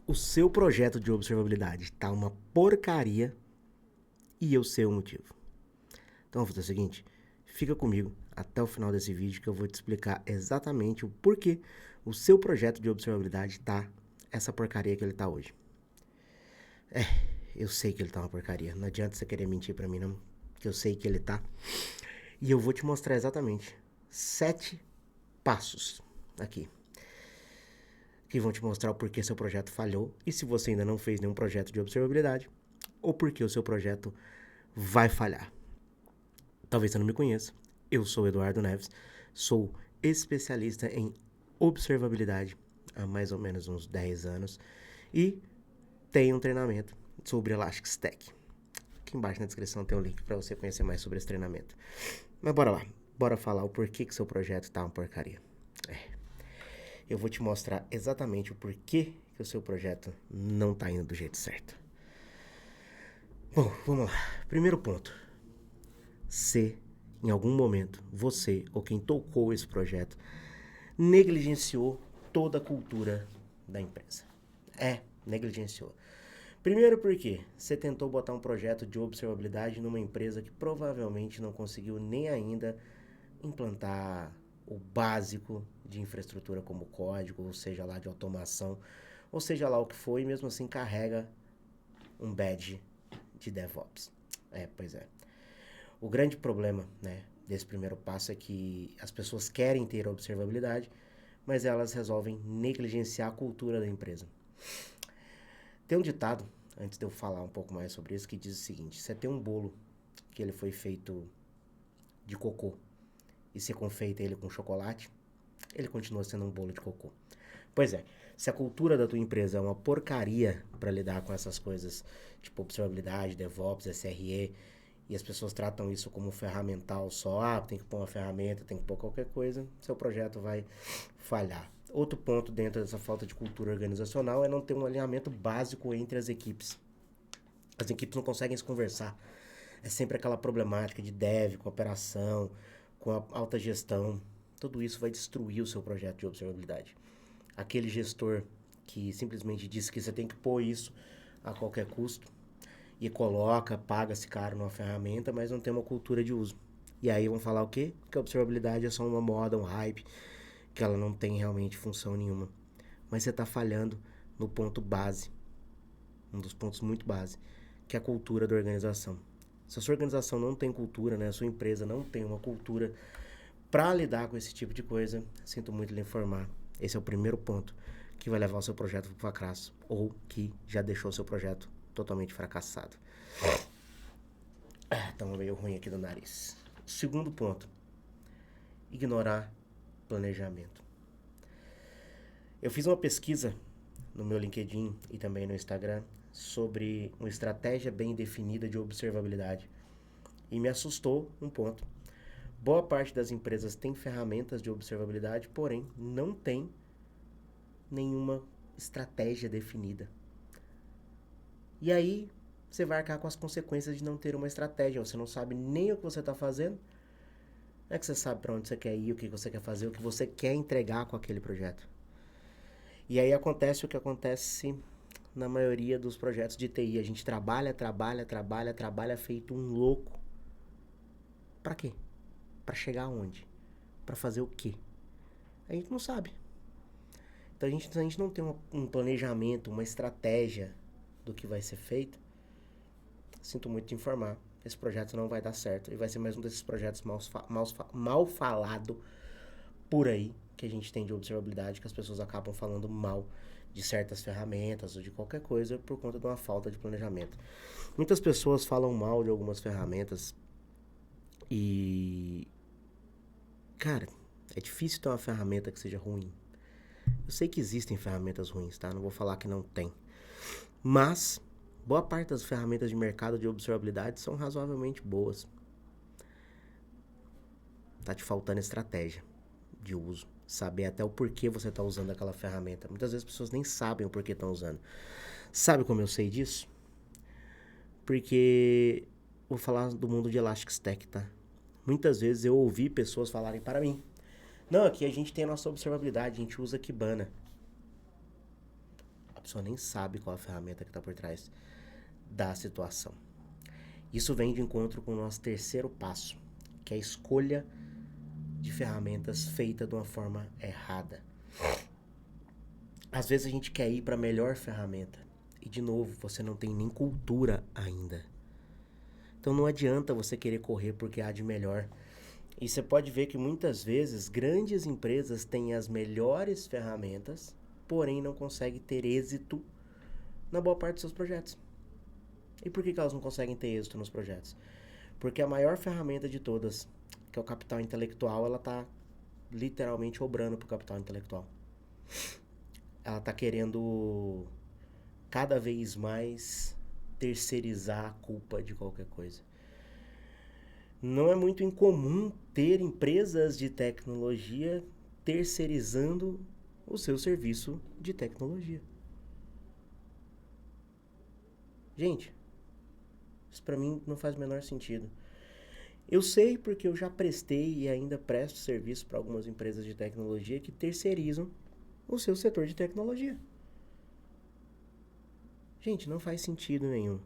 O seu projeto de observabilidade tá uma porcaria e eu sei o motivo. Então vamos fazer o seguinte, fica comigo até o final desse vídeo que eu vou te explicar exatamente o porquê o seu projeto de observabilidade tá essa porcaria que ele tá hoje. Eu sei que ele tá uma porcaria, não adianta você querer mentir pra mim não, que eu sei que ele tá. E eu vou te mostrar exatamente 7 passos aqui que vão te mostrar o porquê seu projeto falhou e se você ainda não fez nenhum projeto de observabilidade ou porque o seu projeto vai falhar. Talvez você não me conheça, eu sou Eduardo Neves, sou especialista em observabilidade há mais ou menos uns 10 anos e tenho um treinamento sobre Elastic Stack. Aqui embaixo na descrição tem um link para você conhecer mais sobre esse treinamento. Mas bora lá, bora falar o porquê que seu projeto tá uma porcaria. Eu vou te mostrar exatamente o porquê que o seu projeto não tá indo do jeito certo. Bom, vamos lá. Primeiro ponto. Se em algum momento você ou quem tocou esse projeto negligenciou toda a cultura da empresa. Negligenciou. Primeiro porque você tentou botar um projeto de observabilidade numa empresa que provavelmente não conseguiu nem ainda implantar o básico de infraestrutura como código, ou seja lá de automação, ou seja lá o que for, e mesmo assim carrega um badge de DevOps. Pois é. O grande problema, né, desse primeiro passo é que as pessoas querem ter a observabilidade, mas elas resolvem negligenciar a cultura da empresa. Tem um ditado, antes de eu falar um pouco mais sobre isso, que diz o seguinte: você tem um bolo que ele foi feito de cocô e você confeita ele com chocolate, ele continua sendo um bolo de cocô. Pois é, se a cultura da tua empresa é uma porcaria para lidar com essas coisas, tipo observabilidade, DevOps, SRE, e as pessoas tratam isso como ferramental só, tem que pôr uma ferramenta, tem que pôr qualquer coisa, seu projeto vai falhar. Outro ponto dentro dessa falta de cultura organizacional é não ter um alinhamento básico entre as equipes. As equipes não conseguem se conversar. É sempre aquela problemática de dev, com operação, com a alta gestão. Tudo isso vai destruir o seu projeto de observabilidade. Aquele gestor que simplesmente diz que você tem que pôr isso a qualquer custo e coloca, paga-se caro numa ferramenta, mas não tem uma cultura de uso. E aí vão falar o quê? Que a observabilidade é só uma moda, um hype, que ela não tem realmente função nenhuma. Mas você está falhando no ponto base, um dos pontos muito base, que é a cultura da organização. Se a sua organização não tem cultura, né, a sua empresa não tem uma cultura para lidar com esse tipo de coisa, sinto muito lhe informar. Esse é o primeiro ponto que vai levar o seu projeto para o fracasso ou que já deixou o seu projeto totalmente fracassado. Tá meio ruim aqui do nariz. Segundo ponto, ignorar planejamento. Eu fiz uma pesquisa no meu LinkedIn e também no Instagram sobre uma estratégia bem definida de observabilidade. E me assustou um ponto. Boa parte das empresas tem ferramentas de observabilidade, porém não tem nenhuma estratégia definida. E aí você vai arcar com as consequências de não ter uma estratégia. Você não sabe nem o que você está fazendo. Não é que você sabe para onde você quer ir, o que você quer fazer, o que você quer entregar com aquele projeto. E aí acontece o que acontece na maioria dos projetos de TI. A gente trabalha feito um louco. Para quê? Para chegar aonde? Para fazer o quê? A gente não sabe. Então a gente não tem um planejamento, uma estratégia do que vai ser feito. Sinto muito te informar. Esse projeto não vai dar certo. E vai ser mais um desses projetos mal falado por aí que a gente tem de observabilidade, que as pessoas acabam falando mal de certas ferramentas ou de qualquer coisa por conta de uma falta de planejamento. Muitas pessoas falam mal de algumas ferramentas e... Cara, é difícil ter uma ferramenta que seja ruim. Eu sei que existem ferramentas ruins, tá? Não vou falar que não tem. Mas boa parte das ferramentas de mercado de observabilidade são razoavelmente boas. Tá te faltando estratégia de uso. Saber até o porquê você está usando aquela ferramenta. Muitas vezes as pessoas nem sabem o porquê estão usando. Sabe como eu sei disso? Porque vou falar do mundo de Elastic Stack, tá? Muitas vezes eu ouvi pessoas falarem para mim: não, aqui a gente tem a nossa observabilidade, a gente usa Kibana. pessoa nem sabe qual a ferramenta que está por trás da situação. Isso vem de encontro com o nosso terceiro passo, que é a escolha de ferramentas feita de uma forma errada. Às vezes a gente quer ir para a melhor ferramenta e, de novo, você não tem nem cultura ainda. Então não adianta você querer correr porque há de melhor. E você pode ver que muitas vezes grandes empresas têm as melhores ferramentas, porém não conseguem ter êxito na boa parte dos seus projetos. E por que elas não conseguem ter êxito nos projetos? Porque a maior ferramenta de todas, que é o capital intelectual, ela está literalmente obrando pro capital intelectual. Ela está querendo cada vez mais terceirizar a culpa de qualquer coisa. Não é muito incomum ter empresas de tecnologia terceirizando o seu serviço de tecnologia. Gente, isso para mim não faz o menor sentido. Eu sei porque eu já prestei e ainda presto serviço para algumas empresas de tecnologia que terceirizam o seu setor de tecnologia. Gente, não faz sentido nenhum.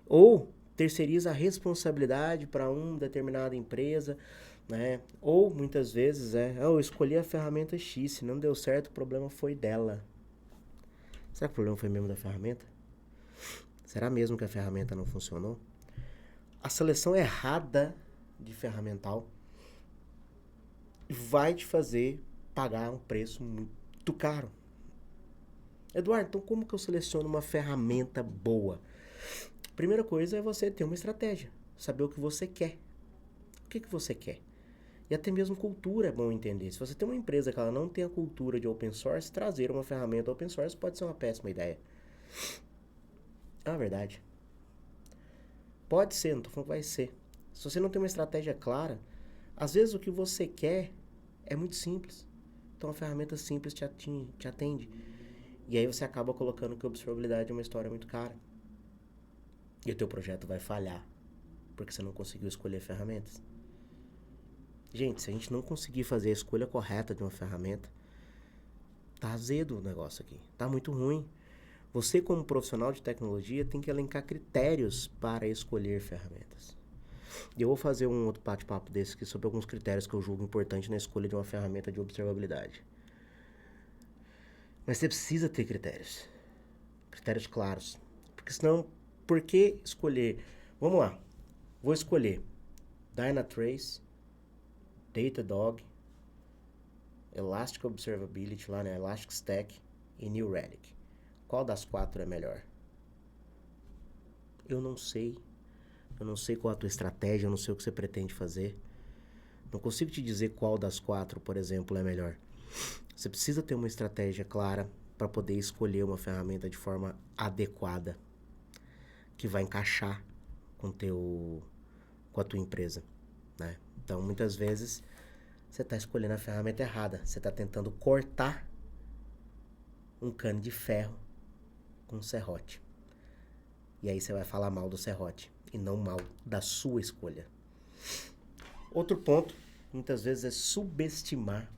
Ou terceiriza a responsabilidade para uma determinada empresa, né? Ou muitas vezes eu escolhi a ferramenta X, se não deu certo, o problema foi dela. Será que o problema foi mesmo da ferramenta? Será mesmo que a ferramenta não funcionou? A seleção errada de ferramental vai te fazer pagar um preço muito caro. Eduardo, então como que eu seleciono uma ferramenta boa? Primeira coisa é você ter uma estratégia, saber o que você quer. O que você quer? E até mesmo cultura é bom entender. Se você tem uma empresa que ela não tem a cultura de open source, trazer uma ferramenta open source pode ser uma péssima ideia. É uma verdade. Pode ser, não tô falando que vai ser. Se você não tem uma estratégia clara, às vezes o que você quer é muito simples. Então a ferramenta simples te atende. E aí você acaba colocando que a observabilidade é uma história muito cara. E o teu projeto vai falhar, porque você não conseguiu escolher ferramentas. Gente, se a gente não conseguir fazer a escolha correta de uma ferramenta, tá azedo o negócio aqui, tá muito ruim. Você, como profissional de tecnologia, tem que elencar critérios para escolher ferramentas. E eu vou fazer um outro bate-papo desse aqui sobre alguns critérios que eu julgo importante na escolha de uma ferramenta de observabilidade. Mas você precisa ter critérios. Critérios claros. Porque senão, por que escolher? Vamos lá. Vou escolher Dynatrace, Datadog, Elastic Observability, lá, né? Elastic Stack e New Relic. Qual das 4 é melhor? Eu não sei. Eu não sei qual a tua estratégia, eu não sei o que você pretende fazer. Não consigo te dizer qual das 4, por exemplo, é melhor. Você precisa ter uma estratégia clara para poder escolher uma ferramenta de forma adequada, que vai encaixar com a tua empresa, né? Então, muitas vezes, você está escolhendo a ferramenta errada. Você está tentando cortar um cano de ferro com um serrote. E aí você vai falar mal do serrote e não mal da sua escolha. Outro ponto, muitas vezes, é subestimar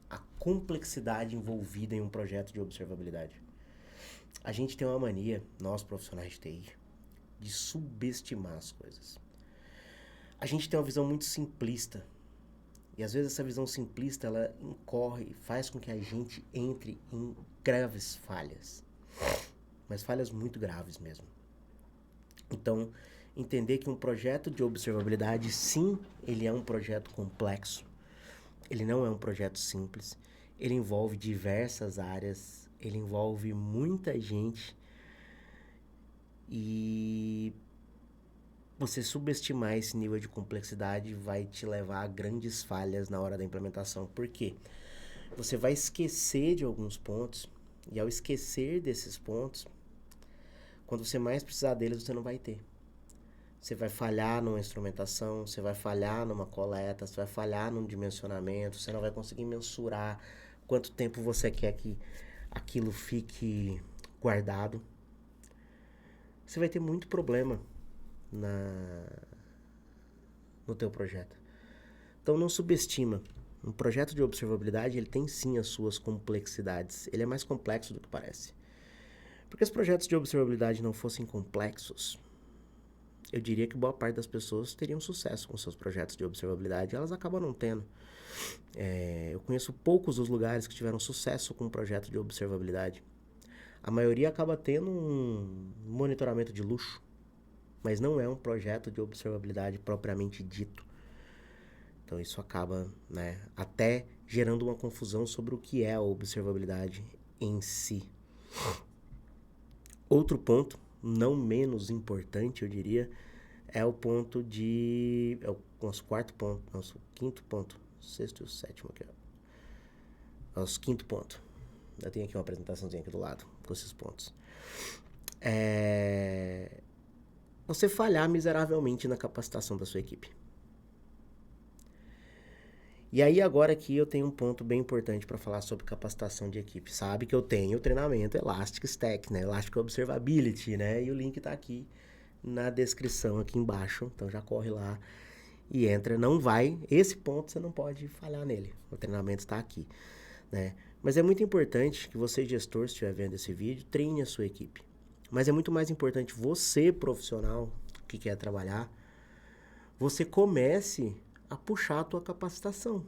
a complexidade envolvida em um projeto de observabilidade. A gente tem uma mania, nós profissionais de TI, de subestimar as coisas. A gente tem uma visão muito simplista. E às vezes essa visão simplista, ela incorre, faz com que a gente entre em graves falhas. Mas falhas muito graves mesmo. Então, entender que um projeto de observabilidade, sim, ele é um projeto complexo. Ele não é um projeto simples. Ele envolve diversas áreas. Ele envolve muita gente. E você subestimar esse nível de complexidade vai te levar a grandes falhas na hora da implementação. Por quê? Você vai esquecer de alguns pontos. E ao esquecer desses pontos, quando você mais precisar deles, você não vai ter. Você vai falhar numa instrumentação, você vai falhar numa coleta, você vai falhar num dimensionamento, você não vai conseguir mensurar quanto tempo você quer que aquilo fique guardado. Você vai ter muito problema no teu projeto. Então não subestima. Um projeto de observabilidade, ele tem sim as suas complexidades. Ele é mais complexo do que parece. Porque se projetos de observabilidade não fossem complexos, eu diria que boa parte das pessoas teriam sucesso com seus projetos de observabilidade, e elas acabam não tendo. Eu conheço poucos dos lugares que tiveram sucesso com um projeto de observabilidade. A maioria acaba tendo um monitoramento de luxo, mas não é um projeto de observabilidade propriamente dito. Então isso acaba, né, até gerando uma confusão sobre o que é a observabilidade em si. Outro ponto, não menos importante, eu diria, é o ponto de... é o nosso quarto ponto, nosso quinto ponto, sexto e o sétimo aqui, ó. Nosso quinto ponto. Eu tenho aqui uma apresentaçãozinha aqui do lado, com esses pontos. Você falhar miseravelmente na capacitação da sua equipe. E aí agora aqui eu tenho um ponto bem importante para falar sobre capacitação de equipe. Sabe que eu tenho o treinamento Elastic Stack, né? Elastic Observability, né? E o link tá aqui na descrição aqui embaixo. Então já corre lá e entra. Não vai, esse ponto você não pode falhar nele. O treinamento está aqui, né? Mas é muito importante que você, gestor, se estiver vendo esse vídeo, treine a sua equipe. Mas é muito mais importante você, profissional, que quer trabalhar, você comece a puxar a tua capacitação.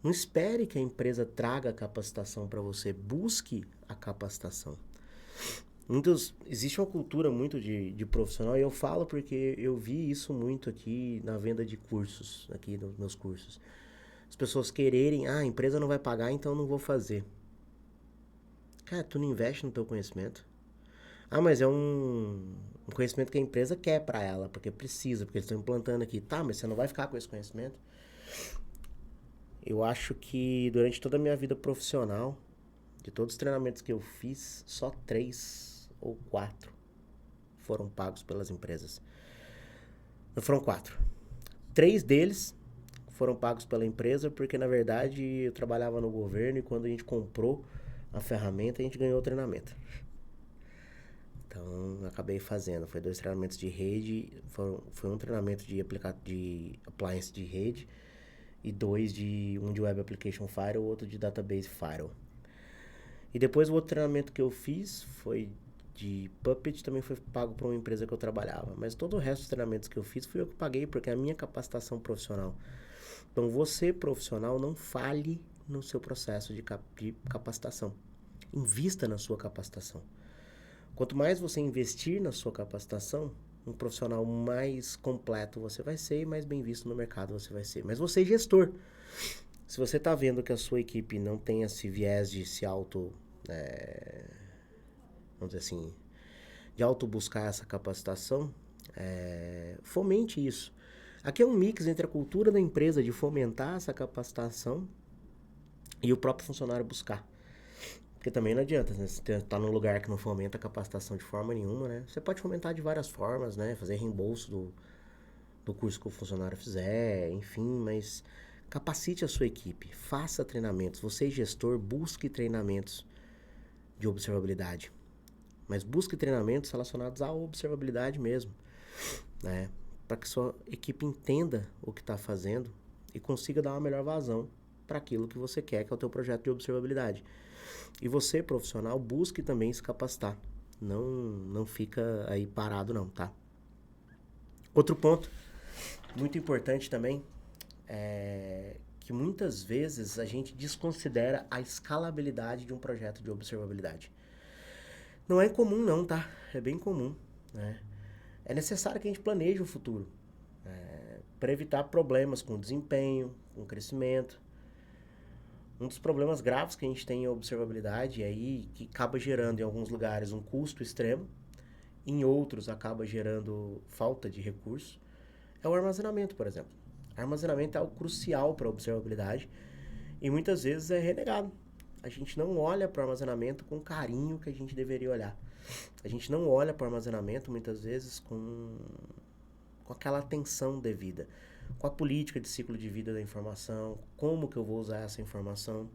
Não espere que a empresa traga a capacitação para você. Busque a capacitação. Existe uma cultura muito de profissional, e eu falo porque eu vi isso muito aqui na venda de cursos, aqui nos meus cursos. As pessoas quererem, a empresa não vai pagar, então não vou fazer. Cara, tu não investe no teu conhecimento. Mas é um conhecimento que a empresa quer para ela, porque precisa, porque eles estão implantando aqui. Tá, mas você não vai ficar com esse conhecimento? Eu acho que durante toda a minha vida profissional, de todos os treinamentos que eu fiz, só 3 ou 4 foram pagos pelas empresas. Não, foram 4. 3 deles foram pagos pela empresa, porque na verdade eu trabalhava no governo e quando a gente comprou a ferramenta, a gente ganhou o treinamento. Então, eu acabei fazendo. Foi 2 treinamentos de rede, foi um treinamento de appliance de rede e um de Web Application Firewall, outro de Database Firewall. E depois o outro treinamento que eu fiz foi de Puppet, também foi pago por uma empresa que eu trabalhava. Mas todo o resto dos treinamentos que eu fiz fui eu que paguei, porque é a minha capacitação profissional. Então, você, profissional, não falhe no seu processo de capacitação. Invista na sua capacitação. Quanto mais você investir na sua capacitação, um profissional mais completo você vai ser e mais bem visto no mercado você vai ser. Mas você, gestor, se você está vendo que a sua equipe não tem esse viés de se vamos dizer assim, de auto-buscar essa capacitação, fomente isso. Aqui é um mix entre a cultura da empresa de fomentar essa capacitação e o próprio funcionário buscar. Porque também não adianta, né? Se você tá num lugar que não fomenta a capacitação de forma nenhuma, né? Você pode fomentar de várias formas, né? Fazer reembolso do curso que o funcionário fizer, enfim, mas capacite a sua equipe, faça treinamentos. Você, gestor, busque treinamentos de observabilidade. Mas busque treinamentos relacionados à observabilidade mesmo, né? Para que sua equipe entenda o que está fazendo e consiga dar uma melhor vazão para aquilo que você quer, que é o teu projeto de observabilidade. E você, profissional, busque também se capacitar. Não fica aí parado não, tá? Outro ponto muito importante também é que muitas vezes a gente desconsidera a escalabilidade de um projeto de observabilidade. Não é incomum não, tá? É bem comum, né? É necessário que a gente planeje o futuro, para evitar problemas com desempenho, com crescimento. Um dos problemas graves que a gente tem em observabilidade aí, que acaba gerando em alguns lugares um custo extremo, em outros acaba gerando falta de recurso, é o armazenamento, por exemplo. Armazenamento é algo crucial para a observabilidade e muitas vezes é renegado. A gente não olha para o armazenamento com o carinho que a gente deveria olhar. A gente não olha para o armazenamento muitas vezes com aquela atenção devida. Com a política de ciclo de vida da informação, como que eu vou usar essa informação.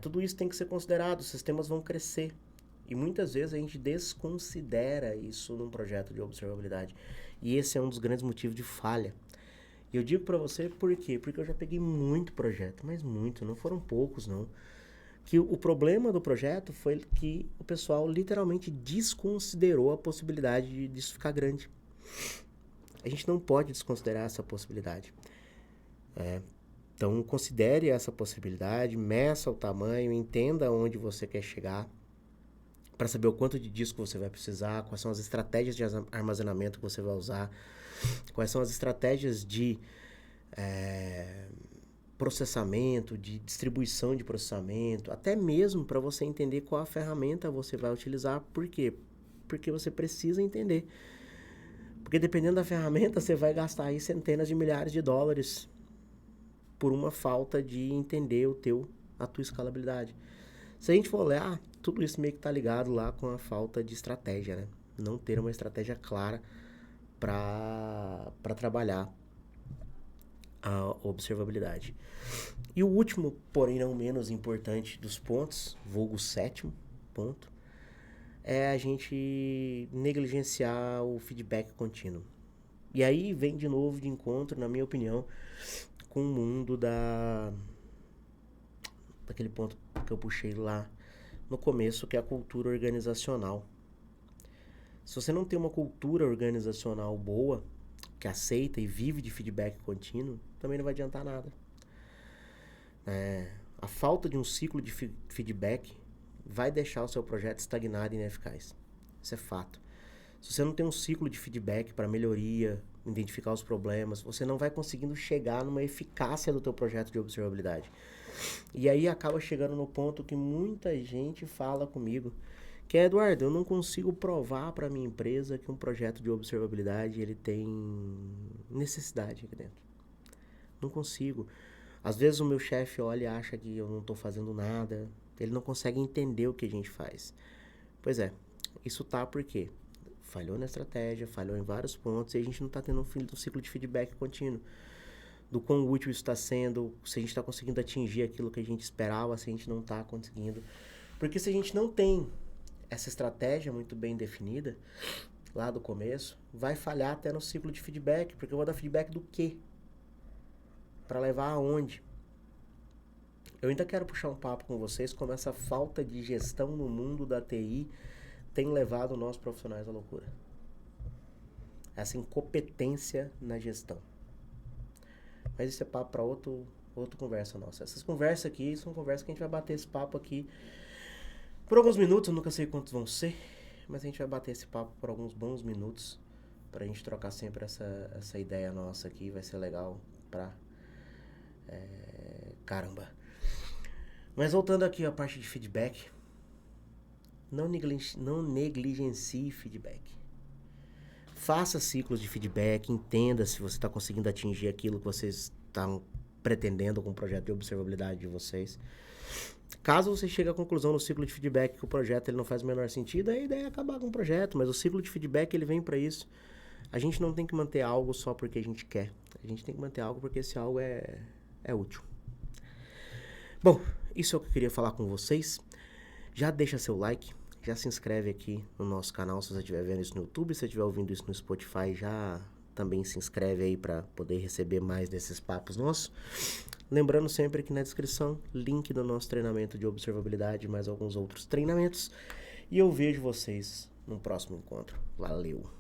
Tudo isso tem que ser considerado, os sistemas vão crescer. E muitas vezes a gente desconsidera isso num projeto de observabilidade. E esse é um dos grandes motivos de falha. E eu digo para você por quê? Porque eu já peguei muito projeto, mas muito, não foram poucos não. que o problema do projeto foi que o pessoal literalmente desconsiderou a possibilidade disso ficar grande. A gente não pode desconsiderar essa possibilidade. Então, considere essa possibilidade, meça o tamanho, entenda onde você quer chegar, para saber o quanto de disco você vai precisar, quais são as estratégias de armazenamento que você vai usar, quais são as estratégias de processamento, de distribuição de processamento, até mesmo para você entender qual a ferramenta você vai utilizar. Por quê? Porque você precisa entender. Porque dependendo da ferramenta, você vai gastar aí centenas de milhares de dólares por uma falta de entender a tua escalabilidade. Se a gente for olhar, tudo isso meio que tá ligado lá com a falta de estratégia, né? Não ter uma estratégia clara para trabalhar a observabilidade. E o último, porém não menos importante dos pontos, vulgo sétimo ponto, é a gente negligenciar o feedback contínuo. E aí vem de novo de encontro, na minha opinião, com o mundo daquele ponto que eu puxei lá no começo, que é a cultura organizacional. Se você não tem uma cultura organizacional boa, que aceita e vive de feedback contínuo, também não vai adiantar nada. A falta de um ciclo de feedback vai deixar o seu projeto estagnado e ineficaz. Isso é fato. Se você não tem um ciclo de feedback para melhoria, identificar os problemas, você não vai conseguindo chegar numa eficácia do teu projeto de observabilidade. E aí acaba chegando no ponto que muita gente fala comigo, que é: Eduardo, eu não consigo provar para minha empresa que um projeto de observabilidade ele tem necessidade aqui dentro. Não consigo. Às vezes o meu chefe olha e acha que eu não estou fazendo nada, ele não consegue entender o que a gente faz. Pois é, isso tá porque falhou na estratégia, falhou em vários pontos e a gente não está tendo um ciclo de feedback contínuo do quão útil isso está sendo, se a gente está conseguindo atingir aquilo que a gente esperava, se a gente não está conseguindo. Porque se a gente não tem essa estratégia muito bem definida lá do começo, vai falhar até no ciclo de feedback, porque eu vou dar feedback do quê? Para levar aonde? Eu ainda quero puxar um papo com vocês como essa falta de gestão no mundo da TI tem levado nós profissionais à loucura. Essa incompetência na gestão. Mas isso é papo para outra conversa nossa. Essas conversas aqui são conversas que a gente vai bater esse papo aqui por alguns minutos, eu nunca sei quantos vão ser, mas a gente vai bater esse papo por alguns bons minutos pra gente trocar sempre essa ideia nossa aqui, vai ser legal pra caramba. Mas voltando aqui à parte de feedback, não negligencie feedback. Faça ciclos de feedback, entenda se você está conseguindo atingir aquilo que vocês estão pretendendo com o projeto de observabilidade de vocês. Caso você chegue à conclusão no ciclo de feedback que o projeto ele não faz o menor sentido, a ideia é acabar com o projeto, mas o ciclo de feedback ele vem para isso. A gente não tem que manter algo só porque a gente quer. A gente tem que manter algo porque esse algo é útil. Bom, isso é o que eu queria falar com vocês. Já deixa seu like. Já se inscreve aqui no nosso canal se você estiver vendo isso no YouTube. Se você estiver ouvindo isso no Spotify, já também se inscreve aí para poder receber mais desses papos nossos. Lembrando sempre que na descrição, link do nosso treinamento de observabilidade e mais alguns outros treinamentos. E eu vejo vocês no próximo encontro. Valeu!